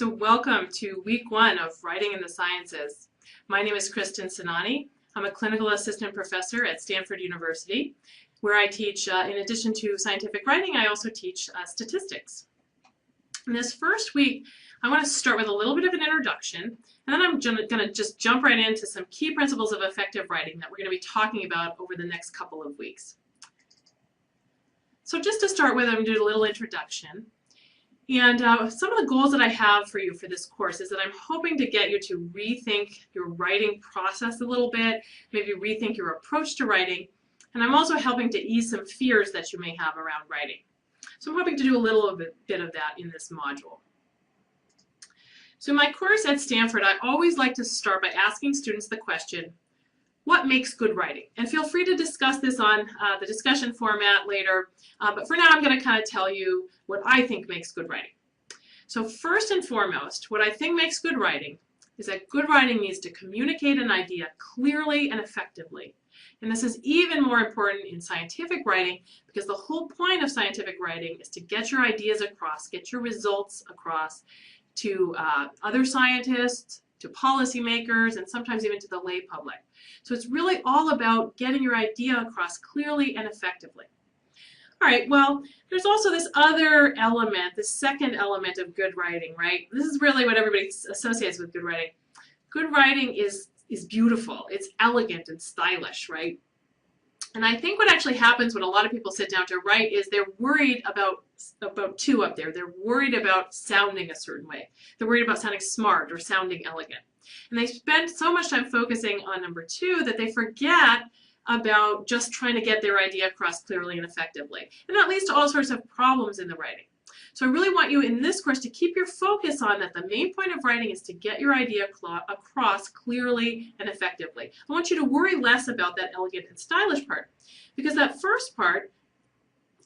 So welcome to week one of Writing in the Sciences. My name is Kristen Sinani. I'm a clinical assistant professor at Stanford University, where I teach, in addition to scientific writing, I also teach statistics. In this first week, I want to start with a little bit of an introduction, and then I'm going to just jump right into some key principles of effective writing that we're going to be talking about over the next couple of weeks. So just to start with, I'm going to do a little introduction. And some of the goals that I have for you for this course is that I'm hoping to get you to rethink your writing process a little bit, maybe rethink your approach to writing, and I'm also helping to ease some fears that you may have around writing. So I'm hoping to do a little bit of that in this module. So in my course at Stanford, I always like to start by asking students the question, what makes good writing? And feel free to discuss this on the discussion format later, but for now I'm going to kind of tell you what I think makes good writing. So first and foremost, what I think makes good writing is that good writing needs to communicate an idea clearly and effectively. And this is even more important in scientific writing because the whole point of scientific writing is to get your ideas across, get your results across to other scientists, to policymakers, and sometimes even to the lay public. So it's really all about getting your idea across clearly and effectively. All right, well, there's also this other element, the second element of good writing, right? This is really what everybody associates with good writing. Good writing is beautiful. It's elegant and stylish, right? And I think what actually happens when a lot of people sit down to write is they're worried about two up there. They're worried about sounding a certain way. They're worried about sounding smart or sounding elegant. And they spend so much time focusing on number two that they forget about just trying to get their idea across clearly and effectively. And that leads to all sorts of problems in the writing. So I really want you in this course to keep your focus on that the main point of writing is to get your idea across clearly and effectively. I want you to worry less about that elegant and stylish part, because that first part,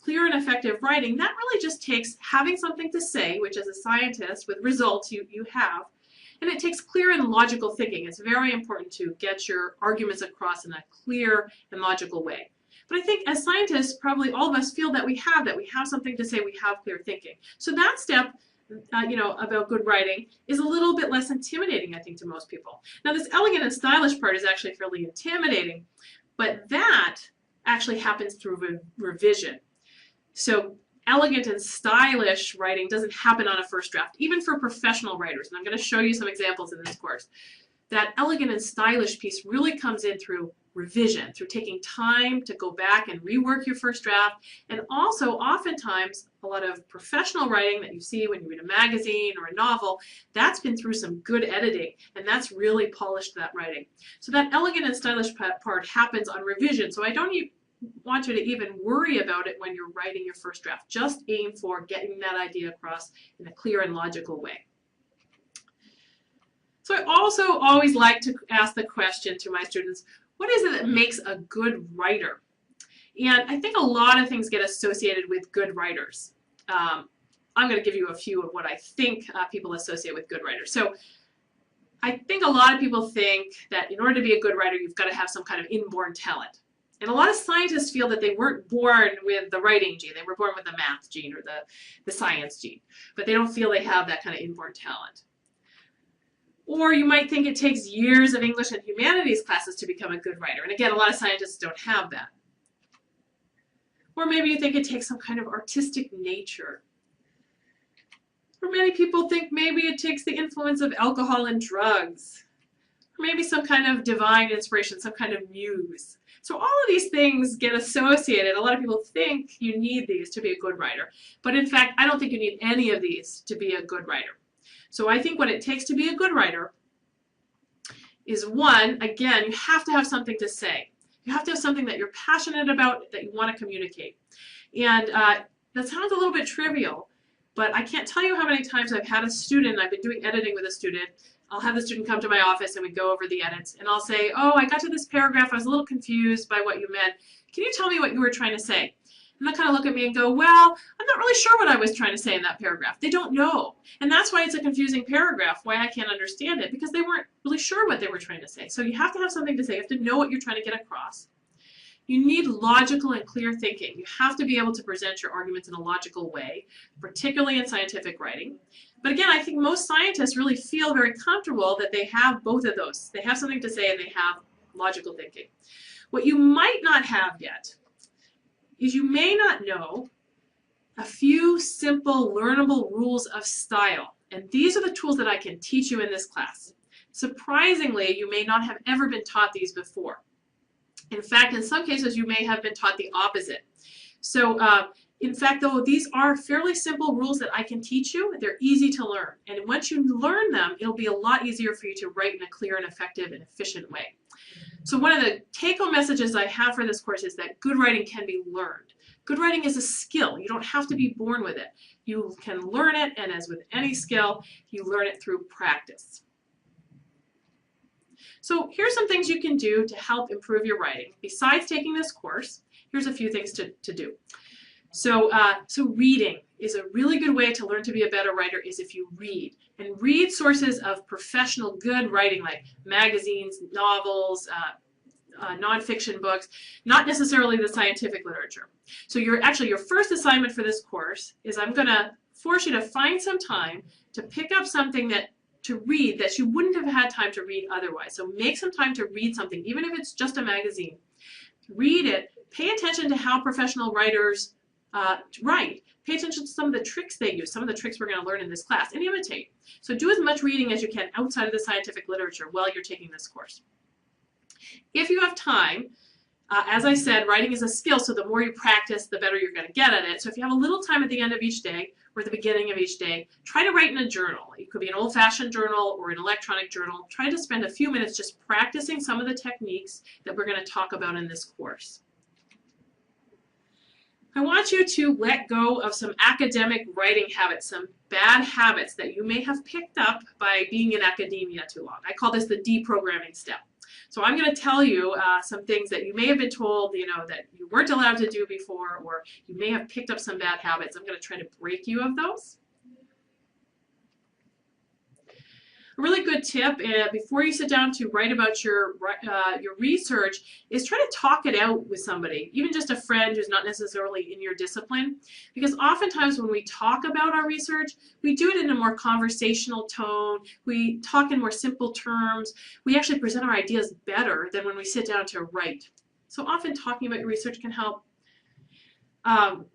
clear and effective writing, that really just takes having something to say, which as a scientist with results you have, and it takes clear and logical thinking. It's very important to get your arguments across in a clear and logical way. But I think as scientists, probably all of us feel that we have something to say, we have clear thinking. So that step, about good writing is a little bit less intimidating, I think, to most people. Now this elegant and stylish part is actually fairly intimidating, but that actually happens through revision. So elegant and stylish writing doesn't happen on a first draft, even for professional writers. And I'm going to show you some examples in this course. That elegant and stylish piece really comes in through revision, through taking time to go back and rework your first draft, and also oftentimes a lot of professional writing that you see when you read a magazine or a novel, that's been through some good editing, and that's really polished that writing. So that elegant and stylish part happens on revision, so I don't want you to even worry about it when you're writing your first draft. Just aim for getting that idea across in a clear and logical way. So I also always like to ask the question to my students, what is it that makes a good writer? And I think a lot of things get associated with good writers. I'm going to give you a few of what I think people associate with good writers. So I think a lot of people think that in order to be a good writer, you've got to have some kind of inborn talent. And a lot of scientists feel that they weren't born with the writing gene. They were born with the math gene or the science gene. But they don't feel they have that kind of inborn talent. Or you might think it takes years of English and humanities classes to become a good writer. And again, a lot of scientists don't have that. Or maybe you think it takes some kind of artistic nature. Or many people think maybe it takes the influence of alcohol and drugs. Or maybe some kind of divine inspiration, some kind of muse. So all of these things get associated. A lot of people think you need these to be a good writer. But in fact, I don't think you need any of these to be a good writer. So I think what it takes to be a good writer is, one, again, you have to have something to say. You have to have something that you're passionate about, that you want to communicate. And that sounds a little bit trivial, but I can't tell you how many times I've had a student, I've been doing editing with a student, I'll have the student come to my office and we go over the edits, and I'll say, oh, I got to this paragraph, I was a little confused by what you meant. Can you tell me what you were trying to say? And they'll kind of look at me and go, well, I'm not really sure what I was trying to say in that paragraph. They don't know. And that's why it's a confusing paragraph, why I can't understand it, because they weren't really sure what they were trying to say. So you have to have something to say. You have to know what you're trying to get across. You need logical and clear thinking. You have to be able to present your arguments in a logical way, particularly in scientific writing. But again, I think most scientists really feel very comfortable that they have both of those. They have something to say and they have logical thinking. What you might not have yet is you may not know a few simple learnable rules of style. And these are the tools that I can teach you in this class. Surprisingly, you may not have ever been taught these before. In fact, in some cases, you may have been taught the opposite. So, in fact, though, these are fairly simple rules that I can teach you. They're easy to learn. And once you learn them, it'll be a lot easier for you to write in a clear and effective and efficient way. So one of the take-home messages I have for this course is that good writing can be learned. Good writing is a skill. You don't have to be born with it. You can learn it, and as with any skill, you learn it through practice. So here's some things you can do to help improve your writing. Besides taking this course, here's a few things to do. So reading is a really good way to learn to be a better writer is if you read. And read sources of professional good writing like magazines, novels, nonfiction books, not necessarily the scientific literature. So your first assignment for this course is I'm going to force you to find some time to pick up something to read that you wouldn't have had time to read otherwise. So make some time to read something, even if it's just a magazine. Read it. Pay attention to how professional writers write. Pay attention to some of the tricks they use, some of the tricks we're going to learn in this class, and imitate. So do as much reading as you can outside of the scientific literature while you're taking this course. If you have time, as I said, writing is a skill, so the more you practice, the better you're going to get at it. So if you have a little time at the end of each day or at the beginning of each day, try to write in a journal. It could be an old-fashioned journal or an electronic journal. Try to spend a few minutes just practicing some of the techniques that we're going to talk about in this course. I want you to let go of some academic writing habits, some bad habits that you may have picked up by being in academia too long. I call this the deprogramming step. So I'm going to tell you some things that you may have been told, that you weren't allowed to do before, or you may have picked up some bad habits. I'm going to try to break you of those. A really good tip before you sit down to write about your research is try to talk it out with somebody, even just a friend who's not necessarily in your discipline. Because oftentimes when we talk about our research, we do it in a more conversational tone. We talk in more simple terms. We actually present our ideas better than when we sit down to write. So often talking about your research can help.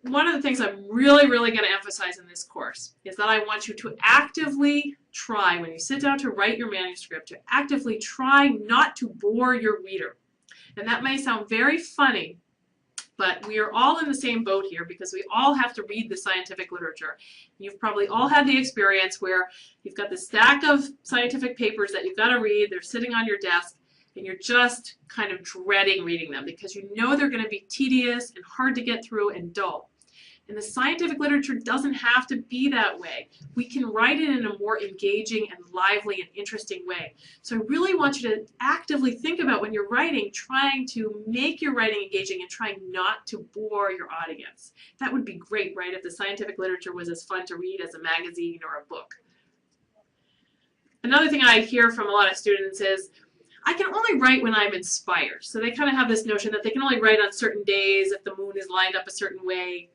One of the things I'm really going to emphasize in this course is that I want you to actively try, when you sit down to write your manuscript, to actively try not to bore your reader. And that may sound very funny, but we are all in the same boat here because we all have to read the scientific literature. You've probably all had the experience where you've got this stack of scientific papers that you've got to read, they're sitting on your desk, and you're just kind of dreading reading them because you know they're going to be tedious and hard to get through and dull. And the scientific literature doesn't have to be that way. We can write it in a more engaging and lively and interesting way. So I really want you to actively think about when you're writing, trying to make your writing engaging and trying not to bore your audience. That would be great, right, if the scientific literature was as fun to read as a magazine or a book. Another thing I hear from a lot of students is, I can only write when I'm inspired. So they kind of have this notion that they can only write on certain days if the moon is lined up a certain way.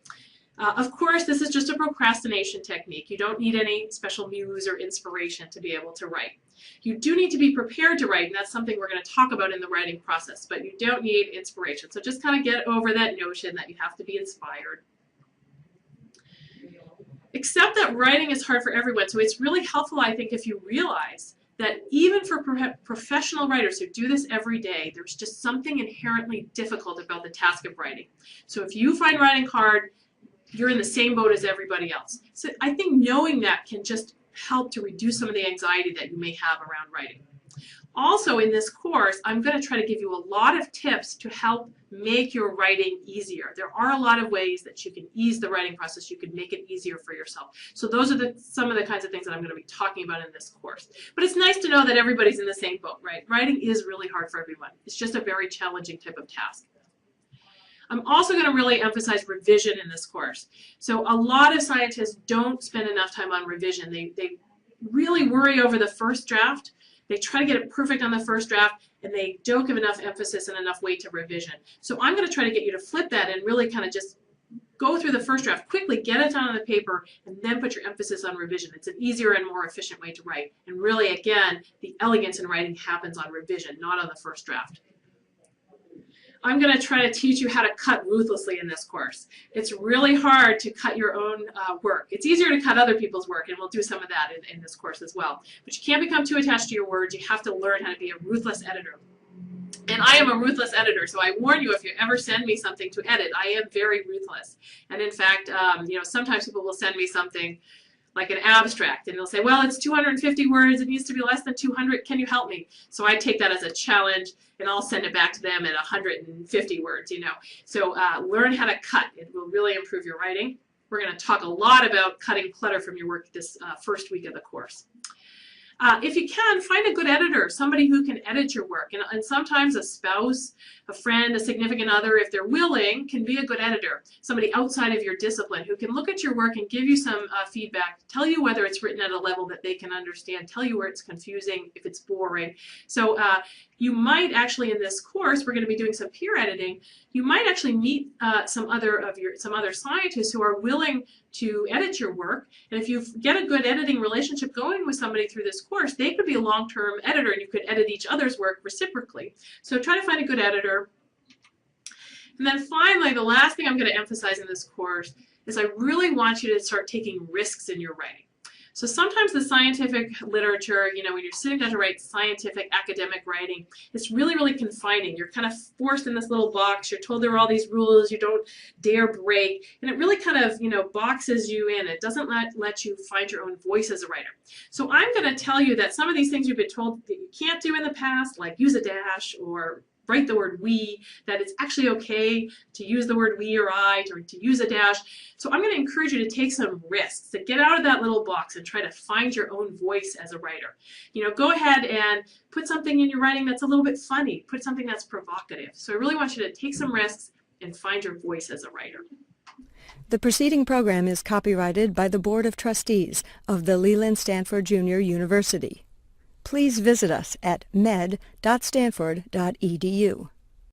Of course, this is just a procrastination technique. You don't need any special muse or inspiration to be able to write. You do need to be prepared to write, and that's something we're going to talk about in the writing process, but you don't need inspiration. So just kind of get over that notion that you have to be inspired. Accept that writing is hard for everyone, so it's really helpful, I think, if you realize that even for professional writers who do this every day, there's just something inherently difficult about the task of writing. So if you find writing hard, you're in the same boat as everybody else. So I think knowing that can just help to reduce some of the anxiety that you may have around writing. Also in this course, I'm going to try to give you a lot of tips to help make your writing easier. There are a lot of ways that you can ease the writing process. You can make it easier for yourself. So those are some of the kinds of things that I'm going to be talking about in this course. But it's nice to know that everybody's in the same boat, right? Writing is really hard for everyone. It's just a very challenging type of task. I'm also going to really emphasize revision in this course. So a lot of scientists don't spend enough time on revision. They really worry over the first draft. They try to get it perfect on the first draft, and they don't give enough emphasis and enough weight to revision. So I'm going to try to get you to flip that and really kind of just go through the first draft quickly, get it down on the paper, and then put your emphasis on revision. It's an easier and more efficient way to write. And really, again, the elegance in writing happens on revision, not on the first draft. I'm going to try to teach you how to cut ruthlessly in this course. It's really hard to cut your own work. It's easier to cut other people's work, and we'll do some of that in this course as well. But you can't become too attached to your words. You have to learn how to be a ruthless editor. And I am a ruthless editor, so I warn you, if you ever send me something to edit, I am very ruthless. And in fact, sometimes people will send me something like an abstract, and they'll say, well, it's 250 words, it needs to be less than 200, can you help me? So I take that as a challenge, and I'll send it back to them at 150 words, So learn how to cut. It will really improve your writing. We're going to talk a lot about cutting clutter from your work this first week of the course. If you can, find a good editor, somebody who can edit your work. And sometimes a spouse, a friend, a significant other, if they're willing, can be a good editor. Somebody outside of your discipline who can look at your work and give you some feedback, tell you whether it's written at a level that they can understand, tell you where it's confusing, if it's boring. So you might actually, in this course, we're going to be doing some peer editing, you might actually meet some other scientists who are willing to edit your work. And if you get a good editing relationship going with somebody through this course, they could be a long-term editor, and you could edit each other's work reciprocally. So try to find a good editor. And then finally, the last thing I'm going to emphasize in this course is I really want you to start taking risks in your writing. So sometimes the scientific literature, when you're sitting down to write scientific academic writing, it's really, really confining. You're kind of forced in this little box. You're told there are all these rules you don't dare break. And it really kind of, boxes you in. It doesn't let you find your own voice as a writer. So I'm going to tell you that some of these things you've been told that you can't do in the past, like use a dash or write the word we, that it's actually okay to use the word we or I, or to use a dash. So I'm going to encourage you to take some risks, to get out of that little box and try to find your own voice as a writer. Go ahead and put something in your writing that's a little bit funny, put something that's provocative. So I really want you to take some risks and find your voice as a writer. The preceding program is copyrighted by the Board of Trustees of the Leland Stanford Junior University. Please visit us at med.stanford.edu.